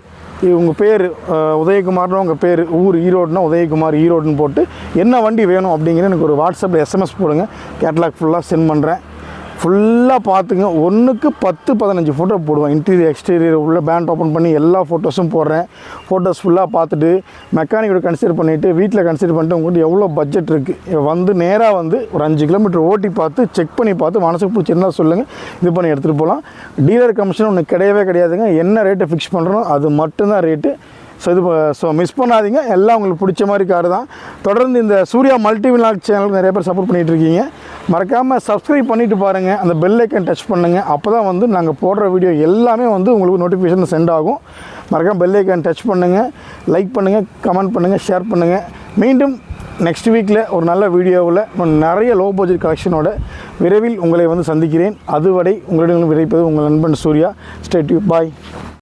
உதயகுமார்னு உங்கள் பேர், ஊர் ஈரோடுனா உதயகுமார் ஈரோடுன்னு போட்டு என்ன வண்டி வேணும் அப்படிங்கிற எனக்கு ஒரு வாட்ஸ்அப்பில் SMS போடுங்க. கேட்லாக் ஃபுல்லாக சென்ட் பண்ணுறேன். ஃபுல்லாக பார்த்துங்க. 1க்கு 10-15 ஃபோட்டோ போடுவேன். இன்டீரியர் எக்ஸ்டீரியர் உள்ள பேண்ட் ஓப்பன் பண்ணி எல்லா ஃபோட்டோஸும் போடுறேன். ஃபோட்டோஸ் ஃபுல்லாக பார்த்துட்டு மெக்கானிக்கோட கன்சிடர் பண்ணிவிட்டு வீட்டில் கன்சிடர் பண்ணிட்டு உங்கள்கிட்ட எவ்வளோ பட்ஜெட் இருக்குது வந்து நேராக வந்து ஒரு 5 கிலோமீட்டர் ஓட்டி பார்த்து செக் பண்ணி பார்த்து மனசுக்கு பிடிச்சிருந்தா சொல்லுங்கள், இது பண்ணி எடுத்துகிட்டு போகலாம். டீலர் கமிஷன் ஒன்று கிடையவே கிடையாதுங்க. என்ன ரேட்டை ஃபிக்ஸ் பண்ணுறோம் அது மட்டும்தான் ரேட்டு. ஸோ மிஸ் பண்ணாதீங்க. எல்லாம் உங்களுக்கு பிடிச்ச மாதிரி கார் தான். தொடர்ந்து இந்த சூர்யா மல்டி விலாக் சேனலுக்கு நிறைய பேர் சப்போர்ட் பண்ணிகிட்டு இருக்கீங்க. மறக்காமல் சப்ஸ்கிரைப் பண்ணிவிட்டு பாருங்கள், அந்த பெல் ஐக்கன் டச் பண்ணுங்கள். அப்போ தான் வந்து நாங்கள் போடுற வீடியோ எல்லாமே வந்து உங்களுக்கு நோட்டிஃபிகேஷன் சென்ட் ஆகும். மறக்காமல் பெல் ஐக்கன் டச் பண்ணுங்கள், லைக் பண்ணுங்கள், கமெண்ட் பண்ணுங்கள், ஷேர் பண்ணுங்கள். மீண்டும் நெக்ஸ்ட் வீக்கில் ஒரு நல்ல வீடியோவில் நிறைய லோ பட்ஜெட் கலெக்ஷனோட விரைவில் உங்களை வந்து சந்திக்கிறேன். அதுவரை உங்களிடம் விரைப்பது உங்கள் நண்பன் சூர்யா. Stay tune. பாய்.